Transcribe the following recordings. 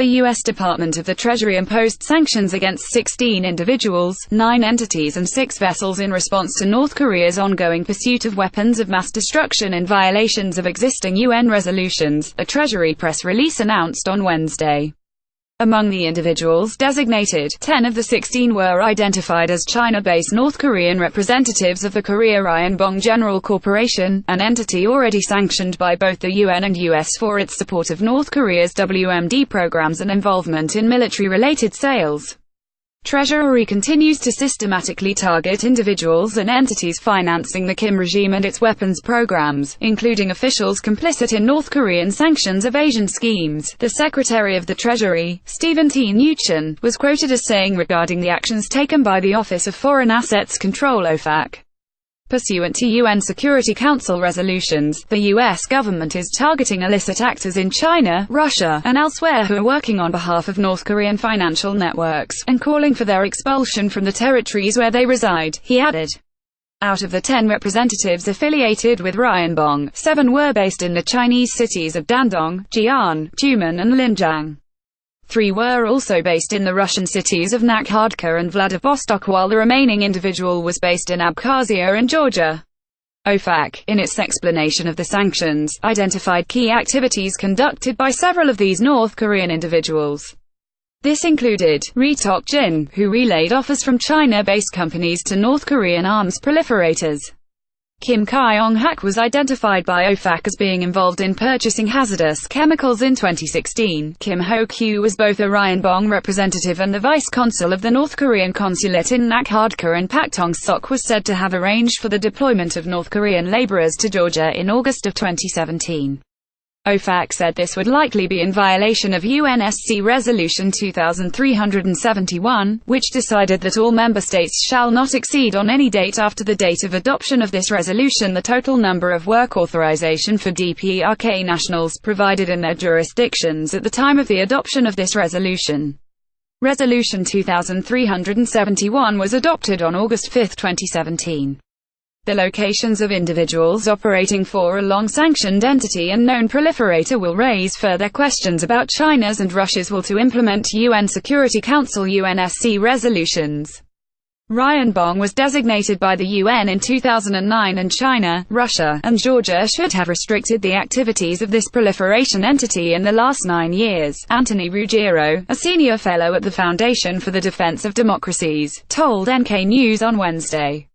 The U.S. Department of the Treasury imposed sanctions against 16 individuals, 9 entities and 6 vessels in response to North Korea's ongoing pursuit of weapons of mass destruction and violations of existing UN resolutions, a Treasury press release announced on Wednesday. Among the individuals designated, 10 of the 16 were identified as China-based North Korean representatives of the Korea Ryan Bong General Corporation, an entity already sanctioned by both the UN and US for its support of North Korea's WMD programs and involvement in military-related sales. Treasury continues to systematically target individuals and entities financing the Kim regime and its weapons programs, including officials complicit in North Korean sanctions evasion schemes. The Secretary of the Treasury, Stephen T. Mnuchin, was quoted as saying regarding the actions taken by the Office of Foreign Assets Control (OFAC). Pursuant to UN Security Council resolutions, the U.S. government is targeting illicit actors in China, Russia, and elsewhere who are working on behalf of North Korean financial networks, and calling for their expulsion from the territories where they reside, he added. Out of the 10 representatives affiliated with Ryan Bong, 7 were based in the Chinese cities of Dandong, Jian, Tumen and Linjiang. 3 were also based in the Russian cities of Nakhadka and Vladivostok, while the remaining individual was based in Abkhazia and Georgia. OFAC, in its explanation of the sanctions, identified key activities conducted by several of these North Korean individuals. This included Ri Tok-jin, who relayed offers from China-based companies to North Korean arms proliferators. Kim Kyong-hak was identified by OFAC as being involved in purchasing hazardous chemicals in 2016. Kim Ho-kyu was both a Ryan Bong representative and the vice consul of the North Korean consulate in Nakhadka, and Pak Tong-sok was said to have arranged for the deployment of North Korean laborers to Georgia in August of 2017. OFAC said this would likely be in violation of UNSC Resolution 2371, which decided that all member states shall not exceed on any date after the date of adoption of this resolution the total number of work authorization for DPRK nationals provided in their jurisdictions at the time of the adoption of this resolution. Resolution 2371 was adopted on August 5, 2017. The locations of individuals operating for a long-sanctioned entity and known proliferator will raise further questions about China's and Russia's will to implement UN Security Council UNSC resolutions. Ryan Bong was designated by the UN in 2009, and China, Russia, and Georgia should have restricted the activities of this proliferation entity in the last 9 years, Anthony Ruggiero, a senior fellow at the Foundation for the Defense of Democracies, told NK News on Wednesday.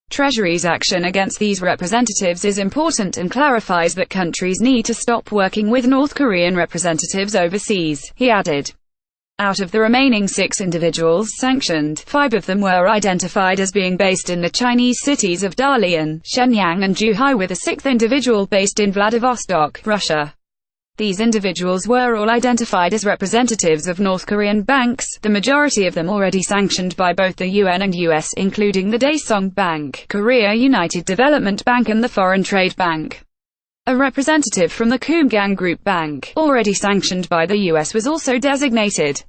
Treasury's action against these representatives is important and clarifies that countries need to stop working with North Korean representatives overseas, he added. Out of the remaining 6 individuals sanctioned, 5 of them were identified as being based in the Chinese cities of Dalian, Shenyang and Zhuhai, with a 6th individual based in Vladivostok, Russia. These individuals were all identified as representatives of North Korean banks, the majority of them already sanctioned by both the UN and US, including the Daesung Bank, Korea United Development Bank and the Foreign Trade Bank. A representative from the Kumgang Group Bank, already sanctioned by the US, was also designated.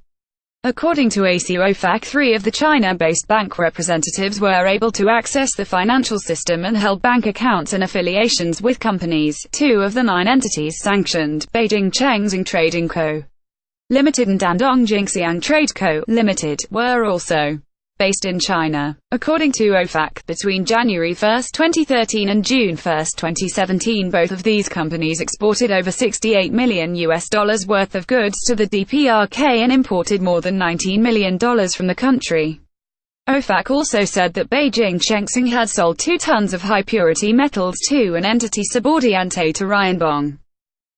According to OFAC, 3 of the China-based bank representatives were able to access the financial system and held bank accounts and affiliations with companies. 2 of the 9 entities sanctioned, Beijing Chengxing Trading Co. Limited and Dandong Jingxiang Trade Co. Limited, were also based in China. According to OFAC, between January 1, 2013 and June 1, 2017, both of these companies exported over $68 million worth of goods to the DPRK and imported more than $19 million from the country. OFAC also said that Beijing Chengxing had sold 2 tons of high-purity metals to an entity subordinate to Ryan Bong.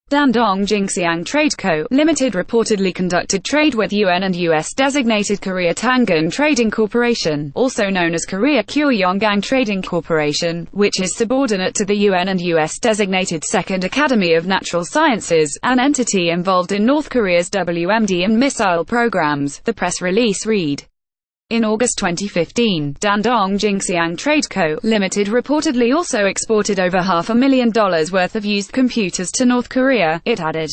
Dandong Jingxiang Trade Co. Limited reportedly conducted trade with UN and US-designated Korea Tangan Trading Corporation, also known as Korea Kyoryonggang Trading Corporation, which is subordinate to the UN and US-designated Second Academy of Natural Sciences, an entity involved in North Korea's WMD and missile programs, the press release read. In August 2015, Dandong Jingxiang Trade Co. Limited reportedly also exported over $500,000 worth of used computers to North Korea, it added.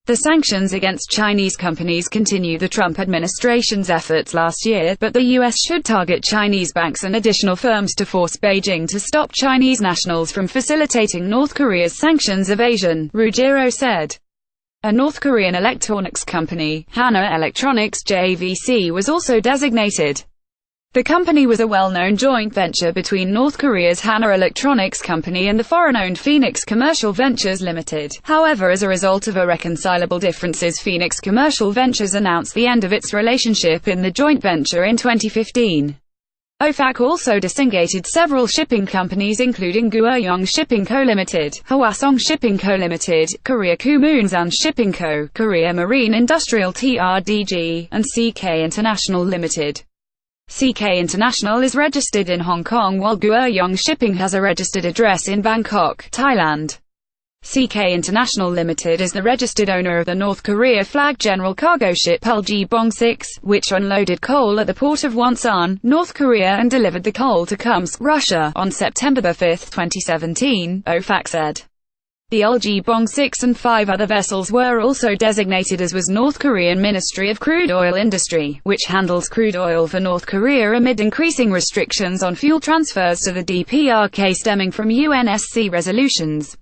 The sanctions against Chinese companies continue the Trump administration's efforts last year, but the U.S. should target Chinese banks and additional firms to force Beijing to stop Chinese nationals from facilitating North Korea's sanctions evasion, Ruggiero said. A North Korean electronics company, Hana Electronics JVC, was also designated. The company was a well-known joint venture between North Korea's Hana Electronics Company and the foreign-owned Phoenix Commercial Ventures Limited. However, as a result of irreconcilable differences, Phoenix Commercial Ventures announced the end of its relationship in the joint venture in 2015. OFAC also designated several shipping companies including Guoyong Shipping Co. Limited, Hwasong Shipping Co. Limited, Korea Kumunsan Shipping Co., Korea Marine Industrial TRDG, and CK International Limited. CK International is registered in Hong Kong while Guoyong Shipping has a registered address in Bangkok, Thailand. CK International Limited is the registered owner of the North Korea flagged general cargo ship Uljibong-6, which unloaded coal at the port of Wonsan, North Korea and delivered the coal to Kumsk, Russia, on September 5, 2017, OFAC said. The Uljibong-6 and 5 other vessels were also designated, as was North Korean Ministry of Crude Oil Industry, which handles crude oil for North Korea amid increasing restrictions on fuel transfers to the DPRK stemming from UNSC resolutions.